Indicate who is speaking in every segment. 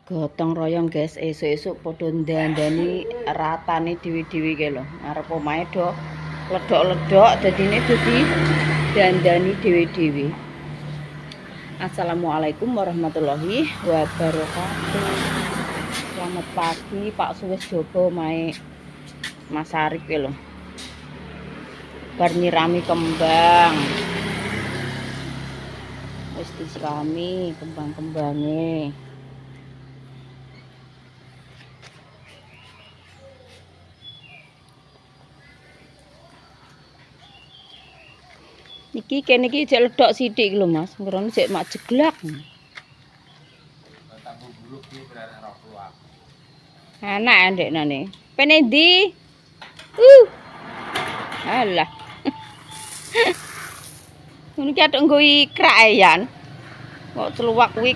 Speaker 1: Gotong royong guys, esuk-esuk padha ndandani ratane dhewe-dhewe iki lho. Arep omahe do ledok-ledok dadine dadi dandani dhewe-dhewe. Assalamualaikum warahmatullahi wabarakatuh. Selamat pagi Pak Suwis Joko omahe Mas Arif iki lho. Bar nyirami kembang. Wis disirami kembang-kembange. Iki kene iki cek ledok sithik lho Mas, ngrono cek mak jeglak. Anak ndeknane. Pene ndi? Alah. Ngono ki atuk nggo ikrak e Yan. Kok celuwak kuwi.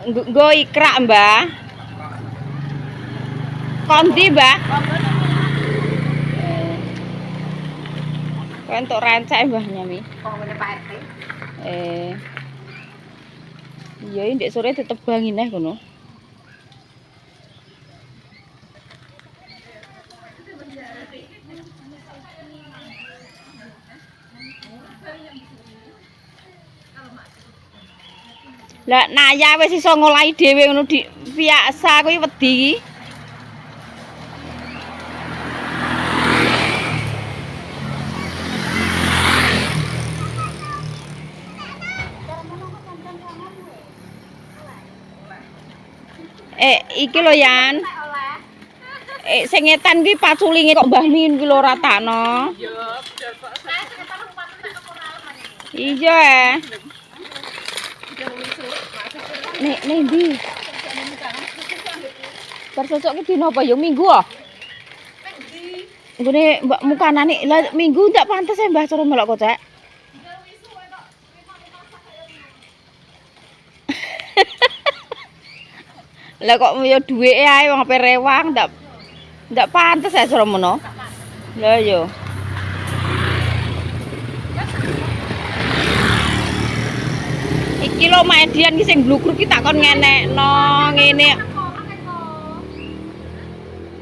Speaker 1: Nggo ikrak, Mbah. Kondi, Mbah? Kowe entuk rencek, Mbah Nyami. Pak RT. Iya, ndek sore ditebangi neh kono. Lah Naya wis iso ngolahi dhewe ngono di biasa kuwi wedi iki. Iki lho Yan. Sing ngetan kuwi paculinge kok Mbah Min kuwi lho ratakno. Iya. Nek ndi? Persosok ki dino apa ya Minggu ah? Nggone Mbak Mukanane lah Minggu ndak pantes e Mbah cara melok kocek. Lah kok ya duweke ae wong ape rewang ndak pantes e cara mono. Lah yo. Iki lho Mak Edian ki sing blukur ki tak kon ngenekno ngene.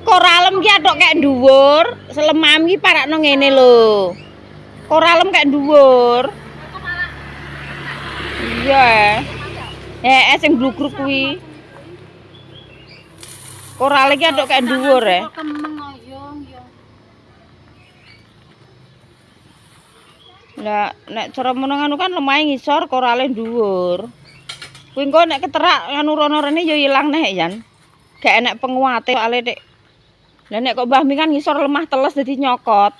Speaker 1: Koralem ki atok kek dhuwur, selemam ki parakno ngene lho. Koralem kek dhuwur. Iya. Sing blukur kuwi. Korale ki atok kek dhuwur e. Lah nek cara meneng anu kan lemahe ngisor korale dhuwur. Kuwi engko nek keterak anu rono rene ya ilang neh Yan. Gak enek penguate soalé Dik. Lah nek kok Mbah Mi kan ngisor lemah teles dadi nyokot.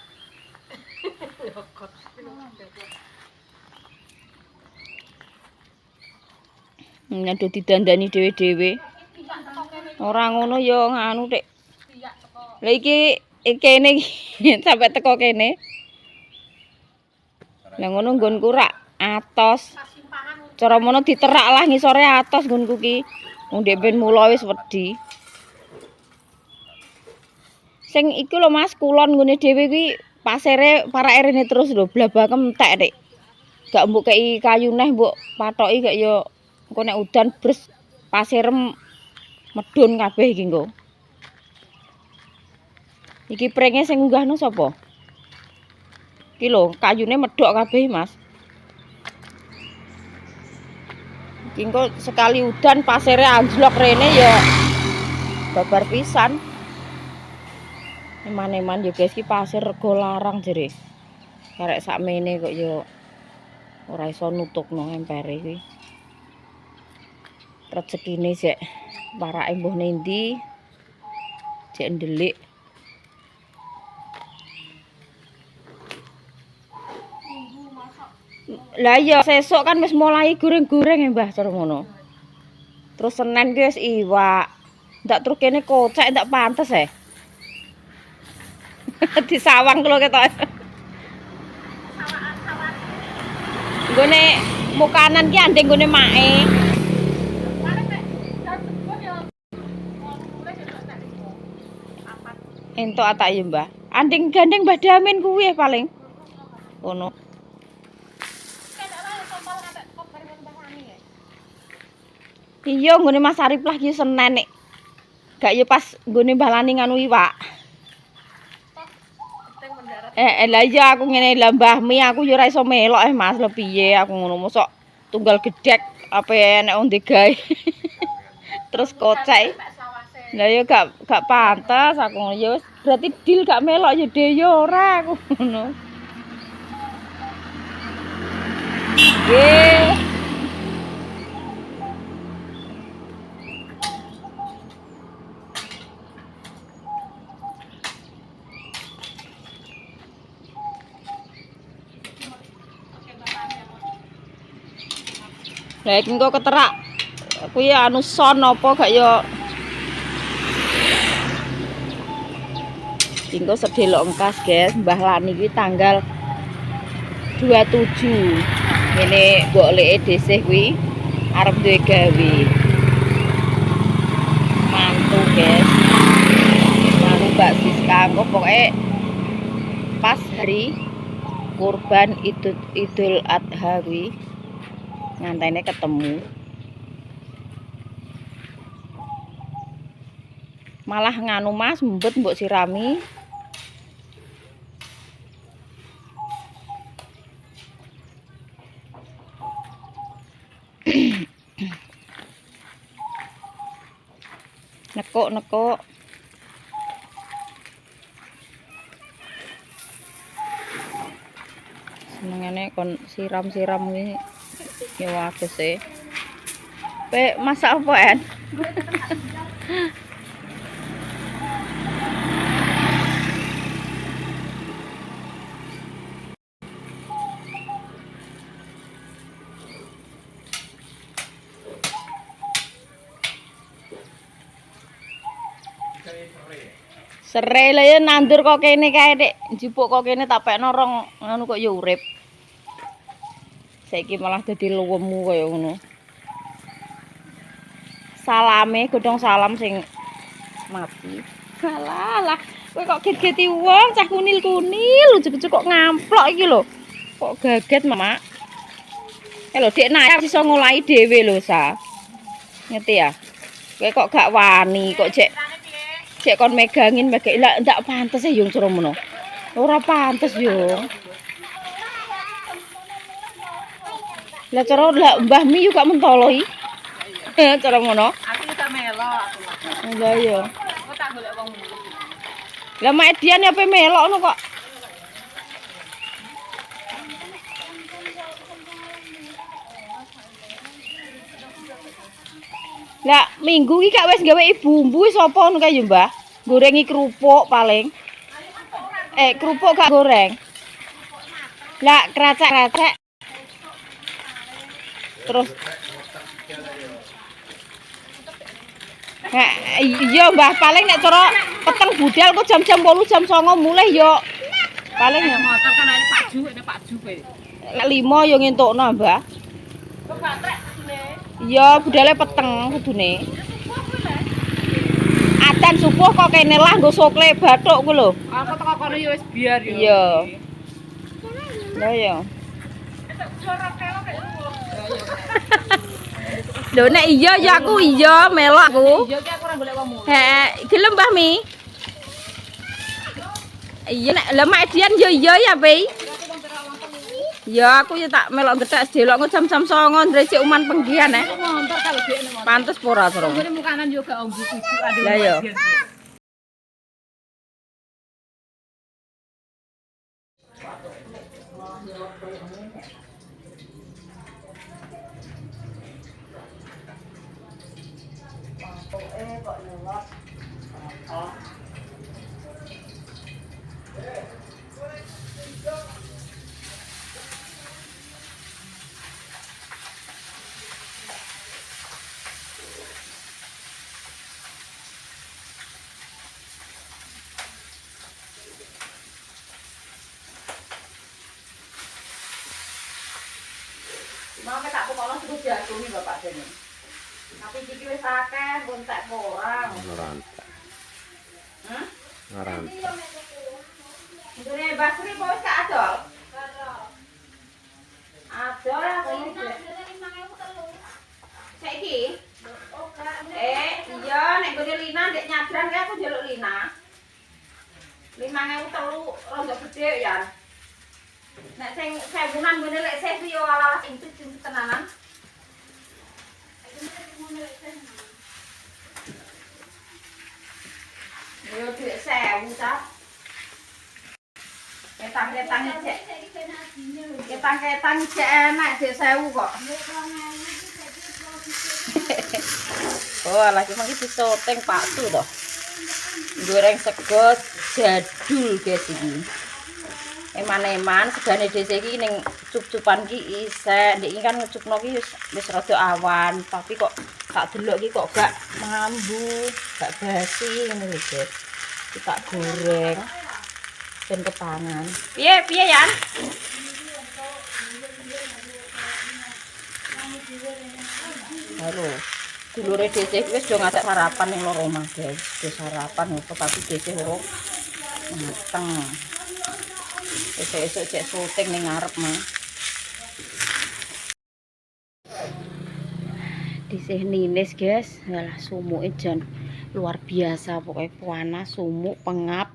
Speaker 1: Nyado didandani dhewe-dhewe. Ora ngono ya nganu Dik. Lah iki kene sampai teko kene. Lah ngono nggonku rak atos. Cara mono diterak lah ngisore atos nggonku ki. Wong ndek ben mula wis wedi. Sing iku lho Mas kulon nggone dhewe kuwi pasire parake rene terus lho blabakem entek Dik. Gak mbok kei kayu neh mbok patoki gak ya engko nek udan bres pasire medun kabeh iki engko. Iki prenge sing unggahno sapa? Iki lho, kayune medhok kabeh, Mas. Iki engko sekali udan pasire anjlok rene ya babar pisan. Eman-eman ya guys, iki pasir rego larang jere. Karek sakmene kok ya ora iso nutukno empere iki. Rezekine sik parake mbuh nendi. Cek ndelik. Lah iya sesuk kan wis mulai goreng-goreng ya Mbah cara ngono. Terus Senin ki wis iwak. Ndak terus kene kocek ndak pantes Di sawang lho ketok. Nggone mukanan ki andeng nggone mae. Entuk atak ya, Mbah. Andeng gandeng Mbah Damin kuwi paling. Ngono. Iya nggone Mas Arif lah ki Senen nek. Gak ya pas nggone Mbah Lani nganu iwak. Lah iya aku ngene lah Mbah Mi aku ya ora iso melok Mas lho piye aku ngono mosok tunggal gedhek apa enek wong digawe. Terus kocek. Lah ya gak pantes aku ngono ya wis berarti deal gak melok ya dhewe ora aku ngono. Nggih. Lah iki engko keterak kuwi anu son apa gak ya engko sedelok engkas guys Mbah Lani kuwi tanggal 27 ngene mbok leke dhisih kuwi arep duwe gawe mantu guys mantu Mbak Siska engko pokoke pas hari kurban Idul Adha kuwi ngantene ketemu malah nganu Mas mbet mbok sirami nekuk senengane kon siram-siram iki ya wae sih pe masak apa en Serai lah ya nandur kok kene kae Dik. Njupuk kok kene tak pekno rong ngono kok ya urip. Saiki malah dadi luwemu kaya ngono. Salame godhong salam sing mati. Alah, kowe kok get-geti wong cah kunil-kunil ujug-ujug kok ngamplok iki lho. Kok gaget, Mak. Lho Dik naik iso ngolahi dhewe lho, Sa. Ngerti ya? Kowe kok gak wani kok cek kon megangin lah ndak pantes ya yung cara mono. Ora pantes yo. Lah cara lah Mbah Mi yo gak mentolo iki. Cara mono.
Speaker 2: Aku tak melok aku.
Speaker 1: Lah iya.
Speaker 2: Aku tak golek wong.
Speaker 1: Lah Mak Edian apa melok ngono kok. Lah minggu iki gak wis gawe bumbu sapa ngono kae yo Mbah. Gorengi kerupuk paling. Kerupuk gak goreng. Lah keracak-keracak. Terus iya Mbah paling nek cara peteng budal kok jam-jam 8 jam 9 mulai yo. Paling ya
Speaker 2: Motor kan ada Pak Ju kowe.
Speaker 1: Lek 5 yo ngentukno Mbah.
Speaker 2: Kok batrek sine?
Speaker 1: Iya budale peteng kudune. Adzan subuh kok kene lah nggo sokle bathuk ku lho.
Speaker 2: Aku teko kono ya wis biar yo.
Speaker 1: Iya. Lah ya. Lho nek iya ya aku iya melok aku.
Speaker 2: Iya ki aku ora golek wong.
Speaker 1: Gelem Mbah Mi. Iya nek lha Mak Edian yo iya ya, Pi. Ya aku ya tak melok gethek delok jam-jam 09 ndresik uman penggian
Speaker 2: Montor kalau dhekne montor.
Speaker 1: Pantes ora to.
Speaker 2: Ngene mukanan yo gak ombu susu ade.
Speaker 1: Lah ya. Mau tak pokono terus diadoni Bapak dene. Tapi iki wis akeh gontek orang.
Speaker 3: Ngerantek.
Speaker 1: Hah?
Speaker 3: Ngerantek.
Speaker 1: Ndure Basri kok wis gak adol? Adol ya kono. Saiki? Iya nek gone Lina ndek nyadran kae aku njaluk Lina. 5.000 telu rondo gede ya. Nek sing 1000-an gone lek sewu yo ala-ala sing tenanan. Yo duit 1000 ta. Ketang-ketang cek. Ketang-ketang cek enak duit 1000 kok. Oh, alah cuma iki disoteng paksu to. Goreng sego jadul guys iki. Eman-eman segane dhewe iki ning cup-cupan iki isek. Ndek iki kan ngecupno iki wis rada awan, tapi kok tak delok iki kok gak mambu, gak basi ngene lho, guys. Iki tak goreng ben kepangan. Piye Yan? Halo. Dulure dhewe wis do ngajak sarapan ning loro omah, guys. Do sarapan tapi dhewe loro mateng. Esuk-esuk cek syuting ning ngarep mah. Disih ninis, guys. Alah sumuke jan luar biasa pokoknya panas, sumuk, pengap.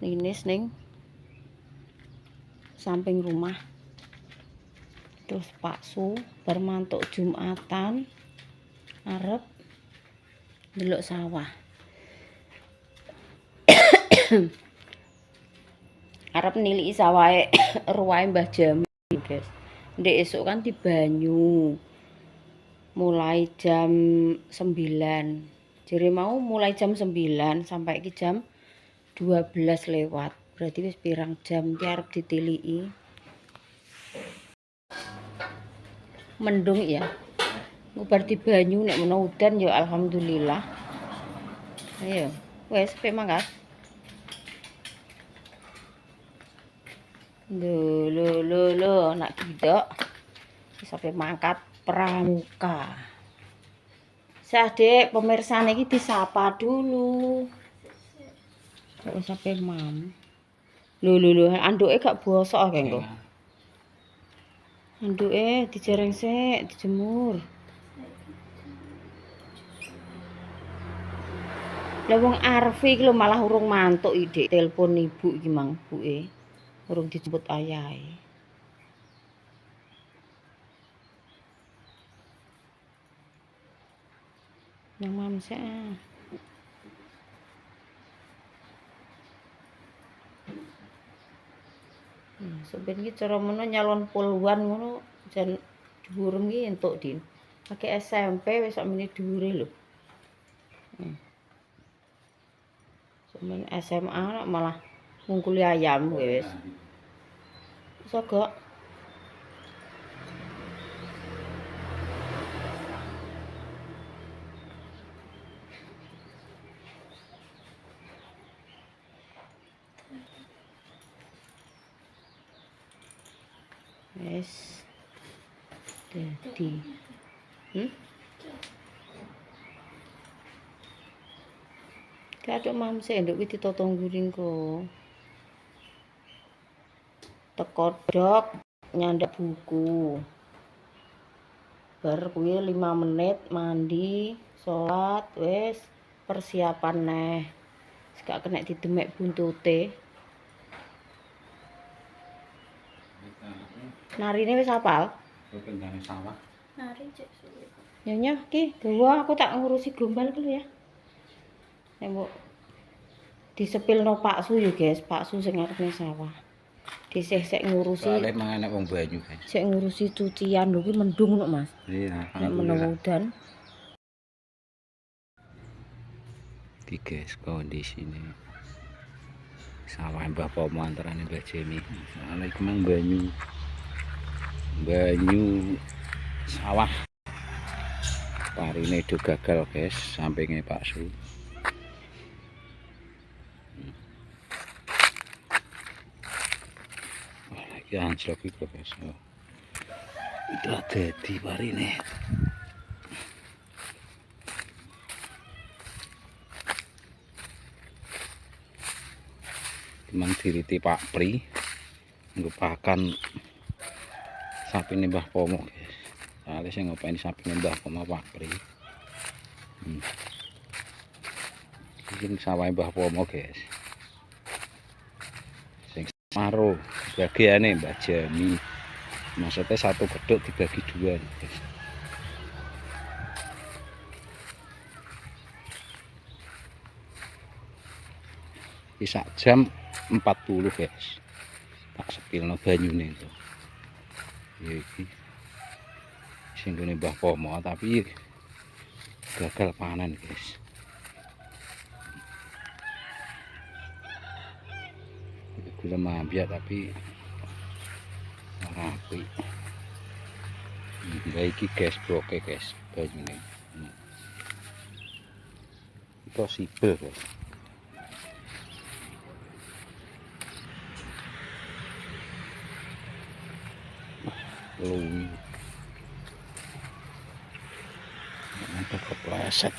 Speaker 1: Ninis ning samping rumah. Terus Pak Su bar mantuk Jumatan arep ndelok sawah. Arep niliki sawahe ruwahe Mbah Jamil, guys. Ndek esuk kan di banyu. Mulai jam 9. Jere mau mulai jam 9 sampai ke jam 12 lewat. Berarti wis pirang jam ki arep ditiliki. Mendung ya. Ngubar di banyu nek menawa udan ya alhamdulillah. Ayo, wes pe mangkat. Lho, nak gidok. Sampai mangkat pramuka. Sadek pemirsa iki disapa dulu. Kok sampai mam. Lho, anduke gak bosok kae engko. Anduke dijereng sik, dijemur. Lah wong Arfi iki lho malah urung mantuk iki, telepon ibu iki mang buke. Urung dijemput ayahe. Yang mamsa. Sebenarnya iki cara mono nyalon puluhan ngono jan dhuwur iki entuk Din. Pakai SMP wis sak meneh dhuwure lho. Semen SMA malah ngungkuli ayam wis. Sogok. Wis. Dadi. Kadok mam sik nduk iki ditata nguring kok. Teko dok nyandak buku. Bar kuwi 5 menit mandi, salat, wis persiapan neh. Wis gak kena didemek buntute. Narine wis hafal?
Speaker 3: Kendane sawah.
Speaker 2: Nari cek suwe.
Speaker 1: Nyonya ki, gawa aku tak ngurusi gombal dulu ya. Nek mbok disepilno Pak Su ya, guys. Pak Su sing ngarepne sawah. Disih sik ngurusi.
Speaker 3: Soale mangan wong banyu kae.
Speaker 1: Sik ngurusi cucian lho ki mendung kok, Mas.
Speaker 3: Iya,
Speaker 1: Nek menawa udan.
Speaker 3: Iki guys kondisine. Sawah Mbah Pomo antarane Mbah Jemi. Soale iki mang banyu. Banyu sawah. Parine do gagal, guys, sampinge Pak Su. Wah, iki anjlok iki, guys. Udah dadi parine. Memang diriti Pak Pri nggo pakan sapine Mbah Pomo, guys. Soale sing ngopeni sapine Mbah Pomo Pak Pri. Iki sawahe Mbah Pomo, guys. Sing maro bagiane Mbah Jami. Maksudnya satu kedok dibagi dua, guys. Sak jam 40, guys. Tak sepilno banyune itu. Ya iki sing gone Mbah Pomo tapi gagal panen, guys. Gula mabia tapi rapi. Iki guys, bloke guys, banyune. Possible, guys. Lungi. Mantap kepleset.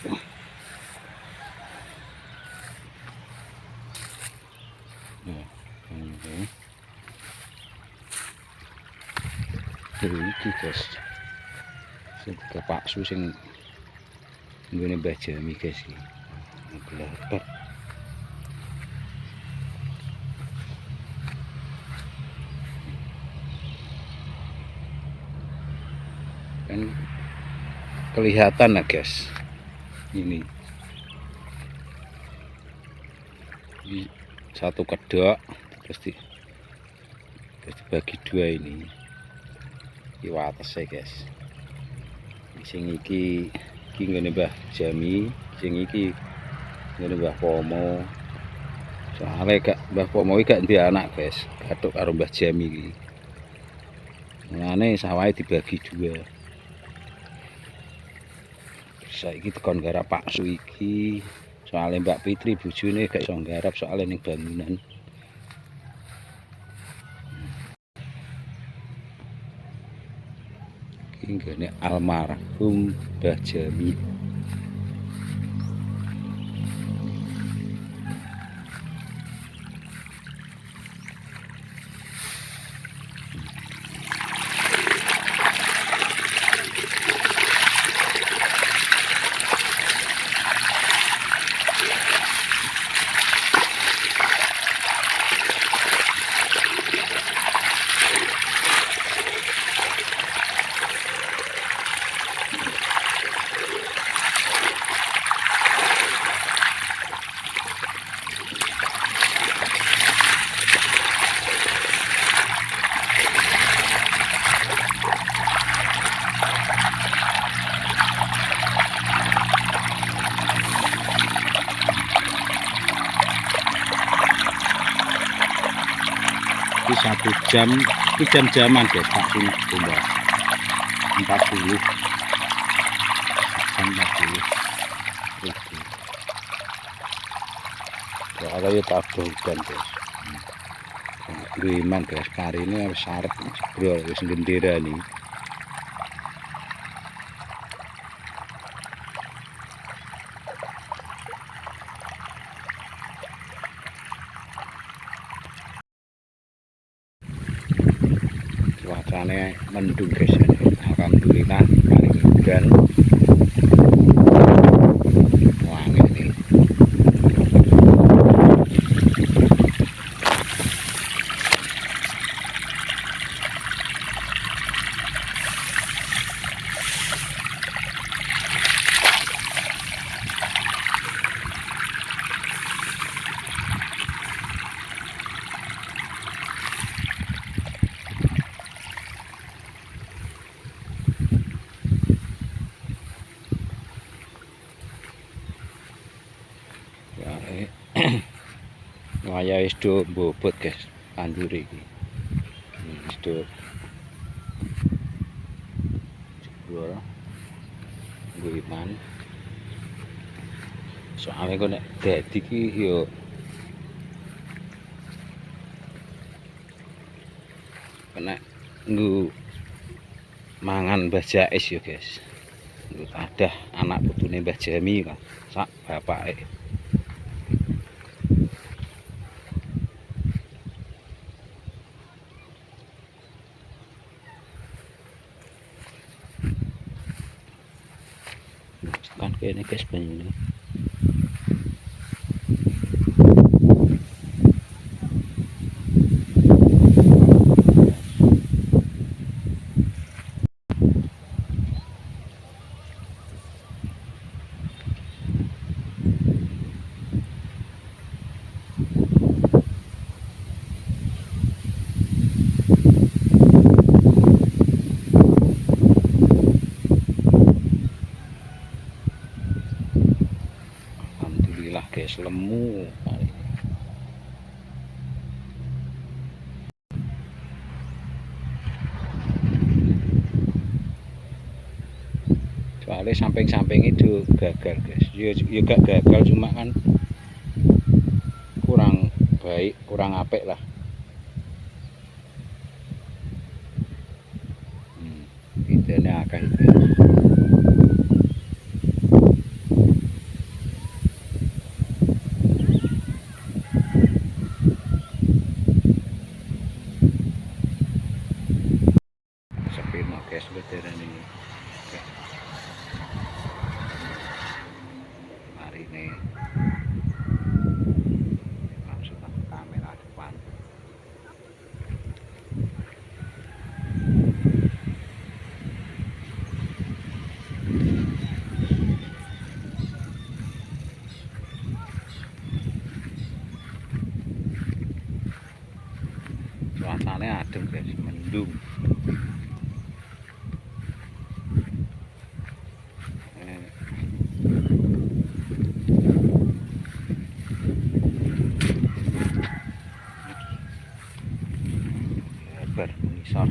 Speaker 3: Nah, ini. Iki guys. Sing kepaksu sing nggone Mbah Jami, guys iki. Gelabat. Kan kelihatan lah, guys. Ini satu kedok terus dibagi dua ini. Iki watese, guys. Sing iki nggone Mbah Jami, sing iki nggone Mbah Pomo. Soale gak Mbah Pomo iki gak ndek anak, guys. Gathuk karo Mbah Jami iki. Mulane sawahe dibagi dua. Saiki tekon garap paksu iki. Soale Mbak Fitri bojone gak iso nggarap soale ning bangunan. Iki nggone almarhum Mbah Jami. Iki 1 jam, iki jam-jaman, guys, tak tunggu. 40. Jam 40. Itu. Ya ada ya tak hujan, guys. Griman, guys, kari ini harus sarap bro, wis gendera nih. Cuacanya mendung, guys. Alhamdulillah kali hujan. Wangi nih. Waya wis do bobot, guys, tandur iki. Wis do jebol guiman. Soale kok nek dadi iki yo kena nggo mangan Mbah Jais ya guys. Ada anak putune Mbah Jami kan sak bapake. Kan kene guys banyu. Alhamdulillah guys, lemu. Soalnya samping-samping itu gagal guys. Ya gak gagal, cuma kan kurang baik, kurang apik lah. Bedanya akeh guys. Sepino guys beteran ini. Mari nih. Masukkan kamera depan. Suasananya adem guys, mendung. Lebar mengisor.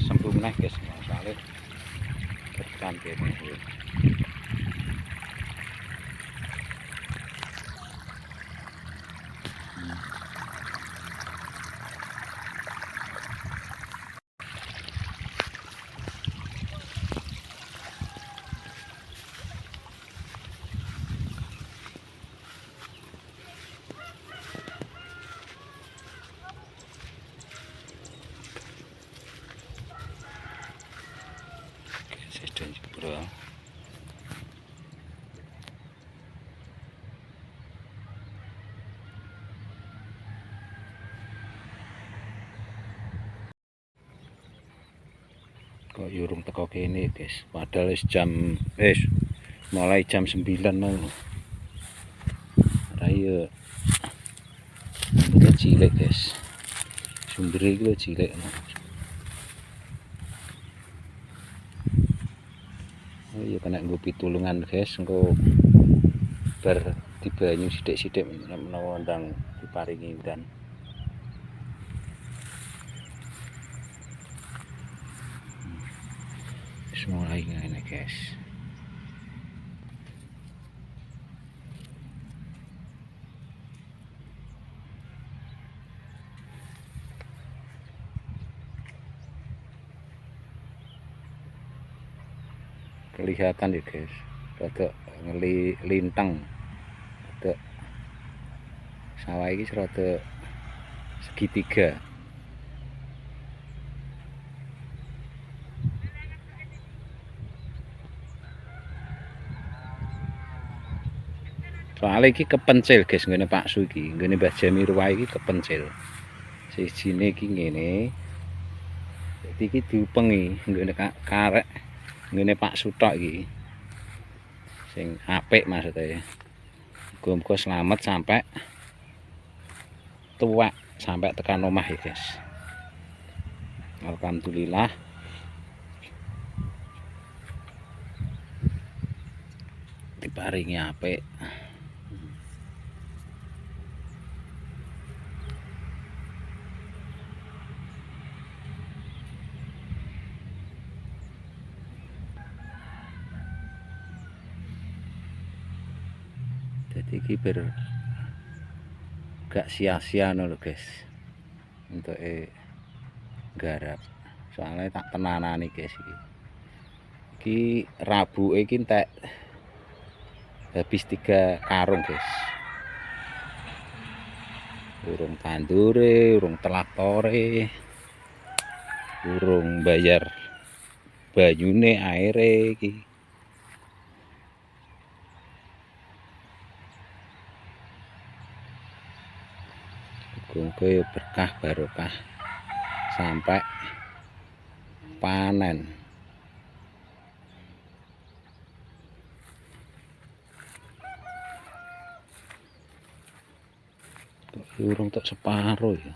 Speaker 3: Sembung nih guys, soalnya tekan kene. Sedang jebro. Kok yurung teko kene guys, padahal mulai jam 9 nang. Raya udah cilik guys, sumber iki cilik. Oh iya kena nggo pitulungan guys, engko bar di banyu sithik-sithik menawa ndang diparingi udan. Mulai ngene guys. Kelihatan ya guys, rada lintang, rada sawah ini rada segitiga. Soalnya ini kepencil guys, nggone Pak Su iki, nggone Mbah Jami Ruwah iki kepencil. Sijine iki ngene. Dadi iki diupengi nggone karek ngene Pak Su tok iki. Sing apik maksudnya. Muga-muga selamat sampai tua, sampai tekan omah ya guys. Alhamdulillah diparingi apik. Jadi iki gak sia-sia lho guys untuk garap, soalnya tak tenanani guys iki rabu iki tak habis 3 karung guys, urung tandure, urung traktore, urung bayar banyune aire iki. Muga berkah barokah sampai panen. Urung tak separuh ya.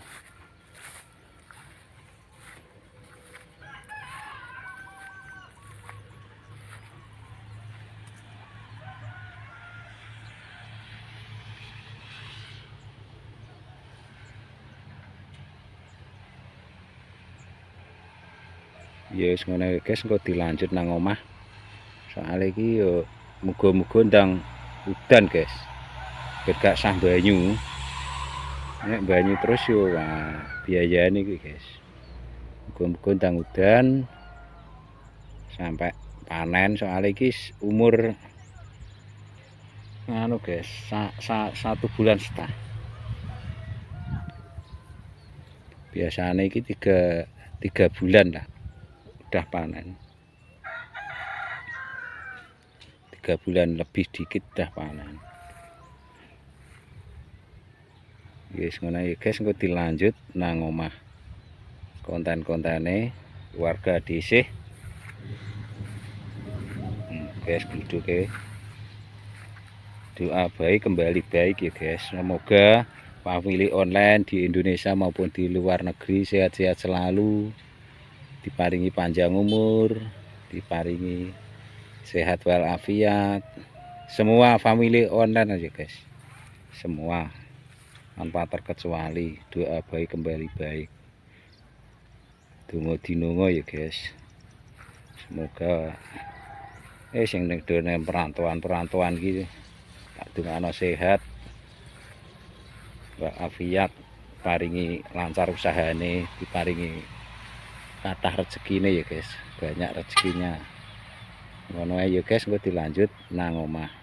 Speaker 3: Ya wis ngono guys, engko dilanjut nang omah. Soale iki yo muga-muga ndang udan guys. Biar gak sah banyu. Nek banyu terus yo wah biayane iki guys. Muga-muga ndang udan sampai panen, soale iki umur anu guys, 1 bulan setengah. Biasanya iki 3 bulan lah udah panen. 3 bulan lebih dikit udah panen. Guys ngono ya guys, engko dilanjut nang omah. Konten-kontene warga dhisik. Guys duduke doa baik kembali baik ya guys. Semoga family online di Indonesia maupun di luar negeri sehat-sehat selalu, diparingi panjang umur, diparingi sehat walafiat. Semua family online aja guys, semua tanpa terkecuali doa baik kembali baik. Donga dinonga ya guys, semoga sing ning dene perantauan iki tak dongakno sehat walafiat, paringi lancar usahane, diparingi kathah rezekine ya guys, banyak rezekinya. Ngono ae ya guys, engko dilanjut nang omah.